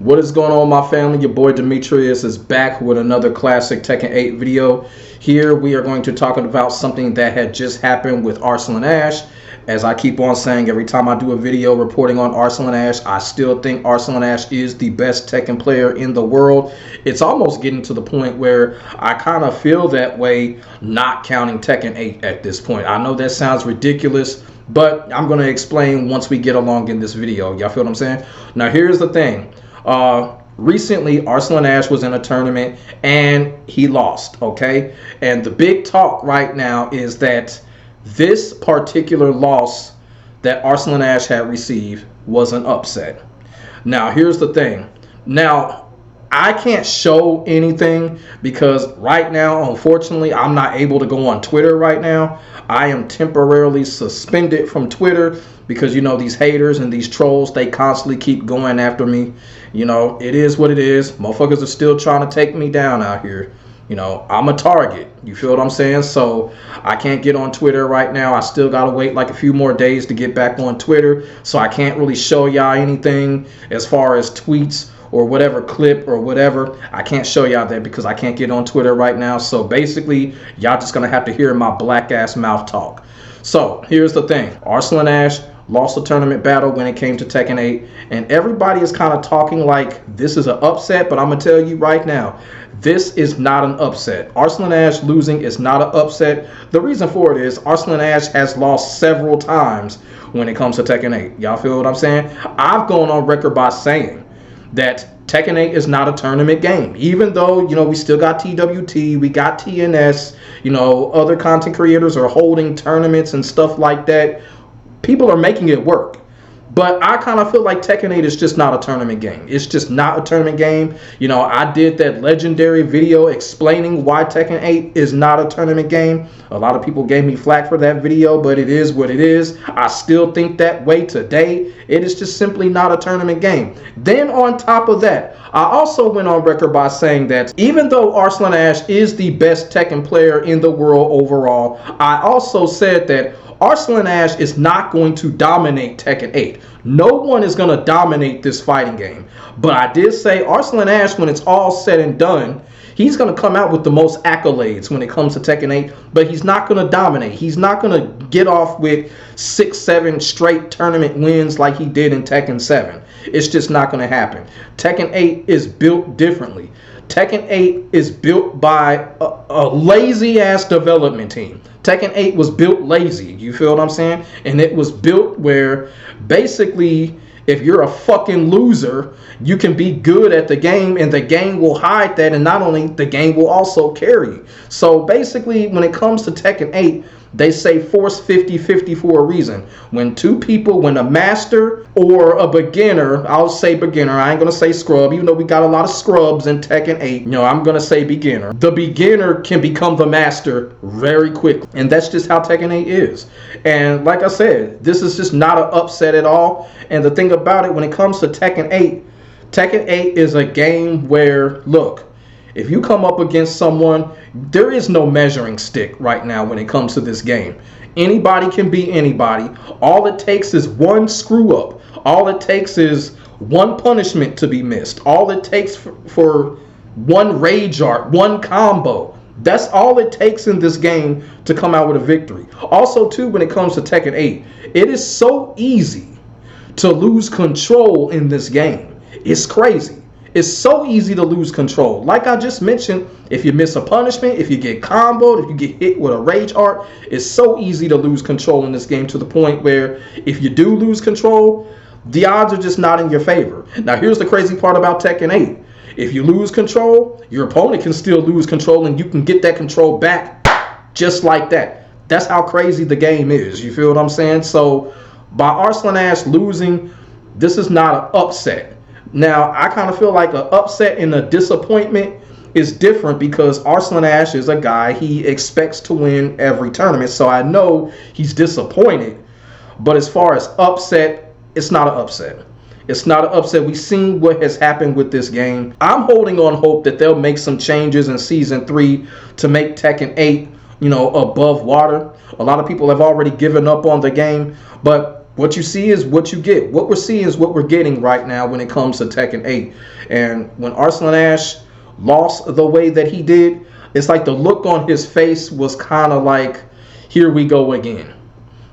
What is going on, my family? Your boy Demetrius is back with another classic Tekken 8 video. Here we are going to talk about something that had just happened with Arslan Ash. As I keep on saying, every time I do a video reporting on Arslan Ash, I still think Arslan Ash is the best Tekken player in the world. It's almost getting to the point where I kind of feel that way, not counting Tekken 8 at this point. I know that sounds ridiculous, but I'm going to explain once we get along in this video. Y'all feel what I'm saying? Now, here's the thing. Recently, Arslan Ash was in a tournament and he lost, okay? And the big talk right now is that this particular loss that Arslan Ash had received was an upset. Now, here's the thing. Now, I can't show anything because right now, unfortunately, I'm not able to go on Twitter right now. I am temporarily suspended from Twitter because, you know, these haters and these trolls, they constantly keep going after me. You know, it is what it is. Motherfuckers are still trying to take me down out here. You know, I'm a target. You feel what I'm saying? So I can't get on Twitter right now. I still got to wait like a few more days to get back on Twitter. So I can't really show y'all anything as far as tweets or whatever clip or whatever. I can't show y'all that because I can't get on Twitter right now. So basically, y'all just going to have to hear my black ass mouth talk. So here's the thing. Arslan Ash lost the tournament battle when it came to Tekken 8. And everybody is kind of talking like this is an upset. But I'm going to tell you right now, this is not an upset. Arslan Ash losing is not an upset. The reason for it is Arslan Ash has lost several times when it comes to Tekken 8. Y'all feel what I'm saying? I've gone on record by saying that Tekken 8 is not a tournament game. Even though, you know, we still got TWT, we got TNS, you know, other content creators are holding tournaments and stuff like that. People are making it work. But I kind of feel like Tekken 8 is just not a tournament game. It's just not a tournament game. You know, I did that legendary video explaining why Tekken 8 is not a tournament game. A lot of people gave me flack for that video, but it is what it is. I still think that way today. It is just simply not a tournament game. Then on top of that, I also went on record by saying that even though Arslan Ash is the best Tekken player in the world overall, I also said that Arslan Ash is not going to dominate Tekken 8. No one is going to dominate this fighting game. But I did say Arslan Ash, when it's all said and done, he's going to come out with the most accolades when it comes to Tekken 8. But he's not going to dominate. He's not going to get off with 6-7 straight tournament wins like he did in Tekken 7. It's just not going to happen. Tekken 8 is built differently. Tekken 8 is built by a lazy-ass development team. Tekken 8 was built lazy, you feel what I'm saying? And it was built where basically if you're a fucking loser, you can be good at the game and the game will hide that, and not only the game will also carry you. So basically when it comes to Tekken 8, they say force 50-50 for a reason. When two people, when a master or a beginner, I'll say beginner, I ain't gonna say scrub, even though we got a lot of scrubs in Tekken 8, you know, I'm gonna say beginner. The beginner can become the master very quickly, and that's just how Tekken 8 is. And like I said, this is just not an upset at all. And the thing about it, when it comes to Tekken 8, Tekken 8 is a game where, look, if you come up against someone, there is no measuring stick right now when it comes to this game. Anybody can beat anybody. All it takes is one screw up. All it takes is one punishment to be missed. All it takes for one rage art, one combo. That's all it takes in this game to come out with a victory. Also, too, when it comes to Tekken 8, it is so easy to lose control in this game. It's crazy. It's so easy to lose control. Like I just mentioned, if you miss a punishment, if you get comboed, if you get hit with a rage art, it's so easy to lose control in this game, to the point where if you do lose control, the odds are just not in your favor. Now, here's the crazy part about Tekken 8. If you lose control, your opponent can still lose control and you can get that control back just like that. That's how crazy the game is. You feel what I'm saying? So by Arslan Ash losing, this is not an upset. Now, I kind of feel like an upset and a disappointment is different because Arslan Ash is a guy, he expects to win every tournament. So I know he's disappointed. But as far as upset, it's not an upset. It's not an upset. We've seen what has happened with this game. I'm holding on hope that they'll make some changes in Season 3 to make Tekken 8, you know, above water. A lot of people have already given up on the game. But What you see is what you get. What we're seeing is what we're getting right now when it comes to Tekken 8. And when Arslan Ash lost the way that he did, it's like the look on his face was kind of like, here we go again.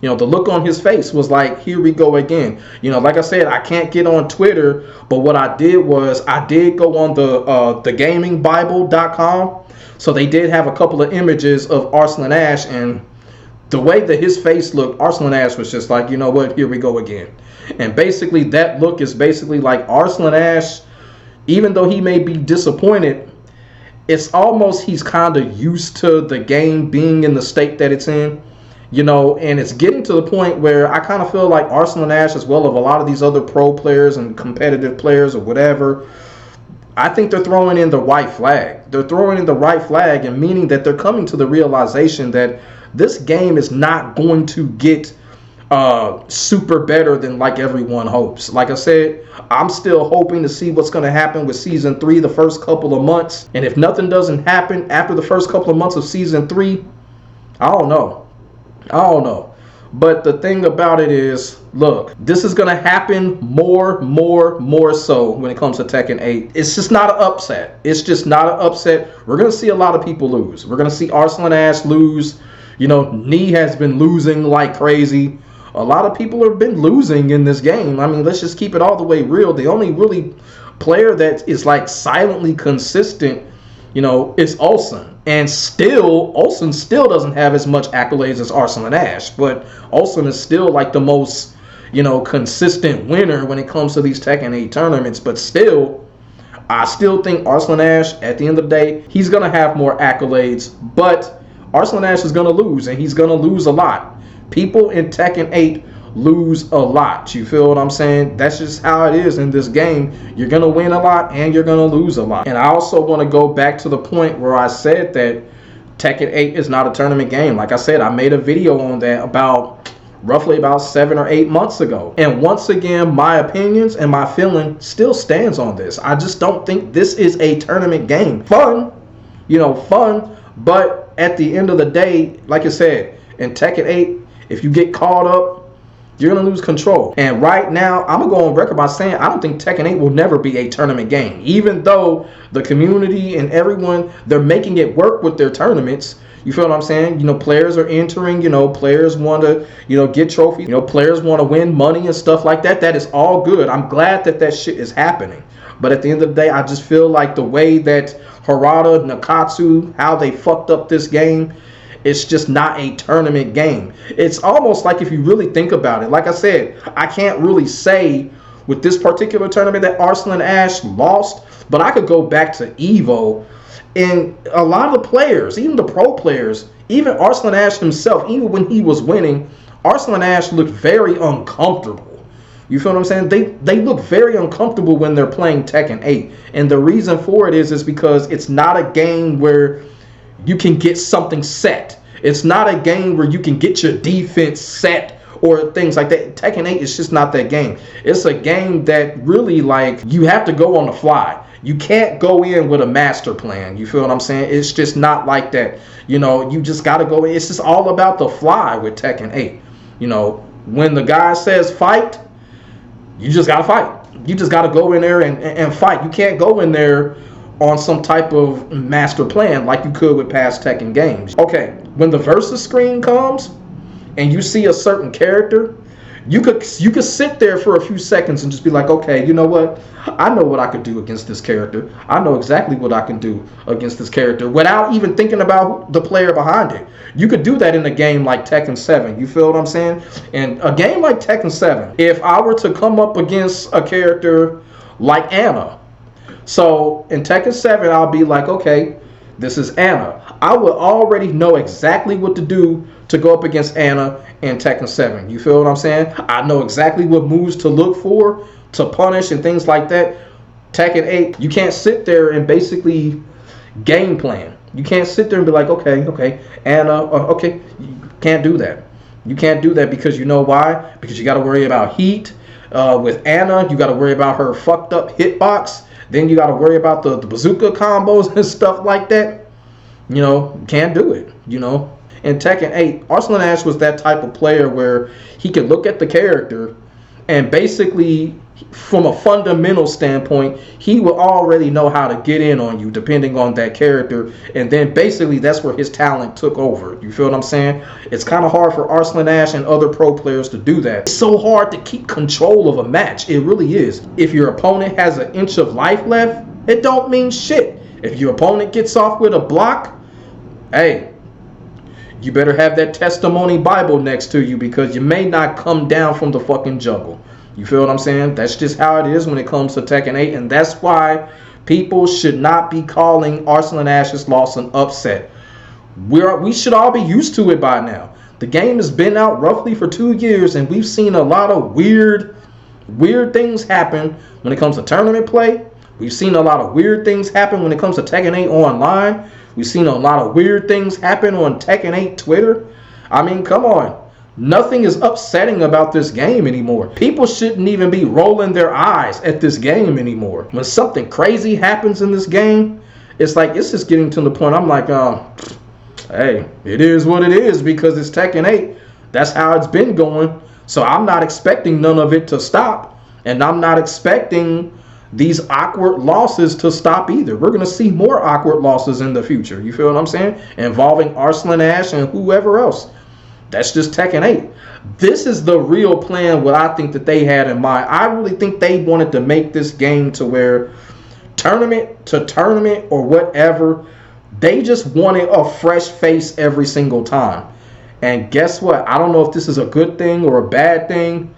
You know, the look on his face was like, here we go again. You know, like I said, I can't get on Twitter, but what I did was I did go on the thegamingbible.com. So they did have a couple of images of Arslan Ash, and the way that his face looked, Arslan Ash was just like, you know what, here we go again. And basically that look is basically like Arslan Ash, even though he may be disappointed, it's almost he's kind of used to the game being in the state that it's in. You know, and it's getting to the point where I kind of feel like Arslan Ash, as well as a lot of these other pro players and competitive players or whatever, I think they're throwing in the white flag. They're throwing in the right flag, and meaning that they're coming to the realization that this game is not going to get super better than like everyone hopes. Like I said, I'm still hoping to see what's going to happen with Season 3 the first couple of months. And if nothing doesn't happen after the first couple of months of Season 3, I don't know. But the thing about it is, look, this is going to happen more so when it comes to Tekken 8. It's just not an upset. It's just not an upset. We're going to see a lot of people lose. We're going to see Arslan Ash lose. You know, Knee has been losing like crazy. A lot of people have been losing in this game. I mean, let's just keep it all the way real. The only really player that is like silently consistent, you know, is Olsen. And still, Olsen still doesn't have as much accolades as Arslan Ash. But Olsen is still like the most, you know, consistent winner when it comes to these Tekken 8 tournaments. But still, I still think Arslan Ash, at the end of the day, he's going to have more accolades. But Arslan Ash is going to lose, and he's going to lose a lot. People in Tekken 8 lose a lot. You feel what I'm saying? That's just how it is in this game. You're going to win a lot, and you're going to lose a lot. And I also want to go back to the point where I said that Tekken 8 is not a tournament game. Like I said, I made a video on that roughly about 7 or 8 months ago. And once again, my opinions and my feeling still stands on this. I just don't think this is a tournament game. Fun, you know, fun, but at the end of the day, like I said, in Tekken 8, if you get caught up, you're going to lose control. And right now, I'm going to go on record by saying I don't think Tekken 8 will never be a tournament game. Even though the community and everyone, they're making it work with their tournaments. You feel what I'm saying? You know, players are entering, you know, players want to, you know, get trophies. You know, players want to win money and stuff like that. That is all good. I'm glad that that shit is happening. But at the end of the day, I just feel like the way that Harada, Nakatsu, how they fucked up this game, it's just not a tournament game. It's almost like, if you really think about it, like I said, I can't really say with this particular tournament that Arslan Ash lost, but I could go back to Evo, and a lot of the players, even the pro players, even Arslan Ash himself, even when he was winning, Arslan Ash looked very uncomfortable. You feel what I'm saying? They look very uncomfortable when they're playing Tekken 8. And the reason for it is because it's not a game where you can get something set. It's not a game where you can get your defense set or things like that. Tekken 8 is just not that game. It's a game that really, like, you have to go on the fly. You can't go in with a master plan. You feel what I'm saying? It's just not like that. You know, you just got to go in. It's just all about the fly with Tekken 8. You know, when the guy says fight, you just got to fight. You just got to go in there and fight. You can't go in there on some type of master plan like you could with past Tekken games. Okay, when the versus screen comes and you see a certain character, you could sit there for a few seconds and just be like, okay, you know what? I know what I could do against this character. I know exactly what I can do against this character without even thinking about the player behind it. You could do that in a game like Tekken 7. You feel what I'm saying? And a game like Tekken 7, if I were to come up against a character like Anna, so in Tekken 7, I'll be like, okay, this is Anna. I will already know exactly what to do to go up against Anna in Tekken 7. You feel what I'm saying? I know exactly what moves to look for, to punish and things like that. Tekken 8, you can't sit there and basically game plan. You can't sit there and be like, okay, Anna, okay. You can't do that. You can't do that because you know why? Because you got to worry about heat. With Anna, you got to worry about her fucked up hitbox. Then you got to worry about the bazooka combos and stuff like that. You know, can't do it, you know. in Tekken 8, Arslan Ash was that type of player where he could look at the character and basically, from a fundamental standpoint, he will already know how to get in on you depending on that character, and then basically that's where his talent took over. You feel what I'm saying? It's kind of hard for Arslan Ash and other pro players to do that. It's so hard to keep control of a match. It really is. If your opponent has an inch of life left, it don't mean shit. If your opponent gets off with a block, hey, you better have that testimony Bible next to you, because you may not come down from the fucking jungle. You feel what I'm saying? That's just how it is when it comes to Tekken 8, and that's why people should not be calling Arslan Ash's loss an upset. We should all be used to it by now. The game has been out roughly for 2 years, and we've seen a lot of weird things happen when it comes to tournament play. We've seen a lot of weird things happen when it comes to Tekken 8 online. We've seen a lot of weird things happen on Tekken 8 Twitter. I mean, come on. Nothing is upsetting about this game anymore. People shouldn't even be rolling their eyes at this game anymore. When something crazy happens in this game, it's like, it's just getting to the point. I'm like, hey, it is what it is, because it's Tekken 8. That's how it's been going. So I'm not expecting none of it to stop. And I'm not expecting these awkward losses to stop either. We're going to see more awkward losses in the future. You feel what I'm saying? Involving Arslan Ash and whoever else. That's just Tekken 8. This is the real plan, what I think that they had in mind. I really think they wanted to make this game to where tournament to tournament or whatever, they just wanted a fresh face every single time. And guess what? I don't know if this is a good thing or a bad thing.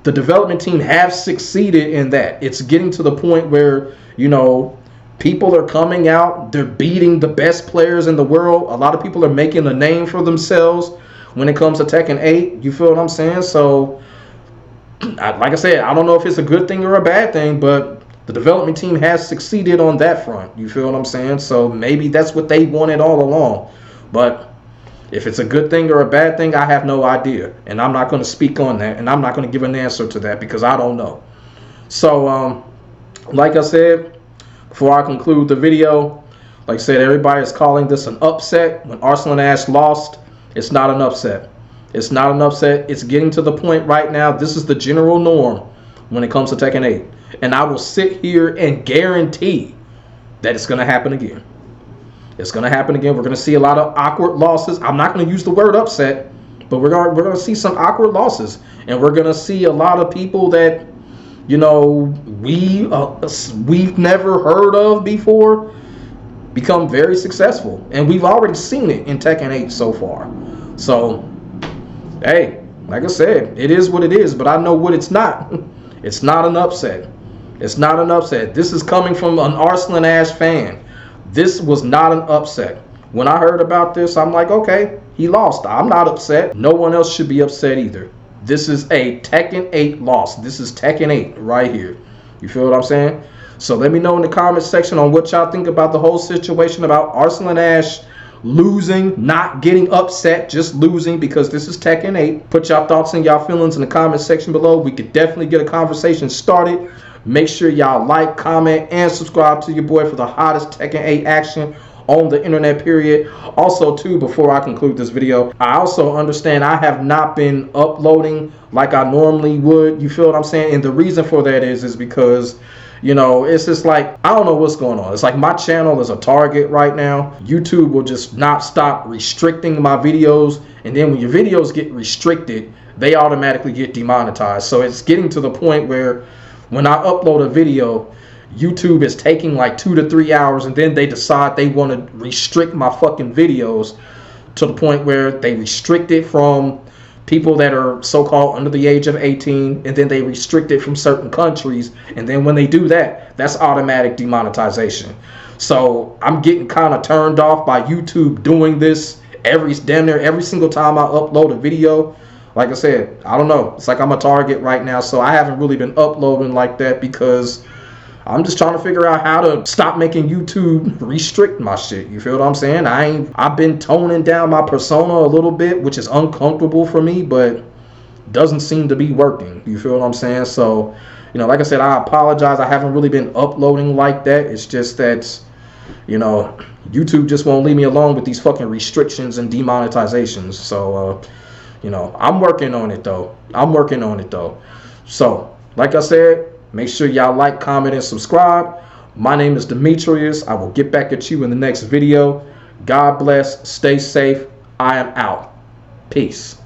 The development team have succeeded in that. It's getting to the point where, you know, people are coming out. They're beating the best players in the world. A lot of people are making a name for themselves when it comes to Tekken 8. You feel what I'm saying? So, like I said, I don't know if it's a good thing or a bad thing, but the development team has succeeded on that front. You feel what I'm saying? So maybe that's what they wanted all along. But if it's a good thing or a bad thing, I have no idea. And I'm not going to speak on that. And I'm not going to give an answer to that because I don't know. So, like I said, before I conclude the video, like I said, everybody is calling this an upset. When Arslan Ash lost, it's not an upset. It's not an upset. It's getting to the point right now. This is the general norm when it comes to Tekken 8. And I will sit here and guarantee that it's going to happen again. It's going to happen again. We're going to see a lot of awkward losses. I'm not going to use the word upset, but we're going to see some awkward losses. And we're going to see a lot of people that, you know, we've never heard of before become very successful. And we've already seen it in Tekken 8 so far. So, hey, like I said, it is what it is, but I know what it's not. It's not an upset. It's not an upset. This is coming from an Arslan Ash fan. This was not an upset. When I heard about this, I'm like, okay, he lost. I'm not upset. No one else should be upset either. This is a Tekken 8 loss. This is Tekken 8 right here. You feel what I'm saying? So let me know in the comment section on what y'all think about the whole situation about Arslan Ash losing, not getting upset, just losing, because this is Tekken 8. Put y'all thoughts and y'all feelings in the comment section below. We could definitely get a conversation started. Make sure y'all like, comment, and subscribe to your boy for the hottest Tekken 8 action on the internet, period. Also, too, before I conclude this video, I also understand I have not been uploading like I normally would. You feel what I'm saying? And the reason for that is because, you know, it's just like, I don't know what's going on. It's like my channel is a target right now. YouTube will just not stop restricting my videos. And then when your videos get restricted, they automatically get demonetized. So it's getting to the point where when I upload a video, YouTube is taking like 2 to 3 hours, and then they decide they want to restrict my fucking videos to the point where they restrict it from people that are so-called under the age of 18, and then they restrict it from certain countries. And then when they do that, that's automatic demonetization. So I'm getting kind of turned off by YouTube doing this damn near every single time I upload a video. Like I said, I don't know. It's like I'm a target right now, so I haven't really been uploading like that because I'm just trying to figure out how to stop making YouTube restrict my shit. You feel what I'm saying? I've been toning down my persona a little bit, which is uncomfortable for me, but doesn't seem to be working. You feel what I'm saying? So, you know, like I said, I apologize. I haven't really been uploading like that. It's just that, you know, YouTube just won't leave me alone with these fucking restrictions and demonetizations. So, you know, I'm working on it though. So, like I said, make sure y'all like, comment, and subscribe. My name is Demetrius. I will get back at you in the next video. God bless. Stay safe. I am out. Peace.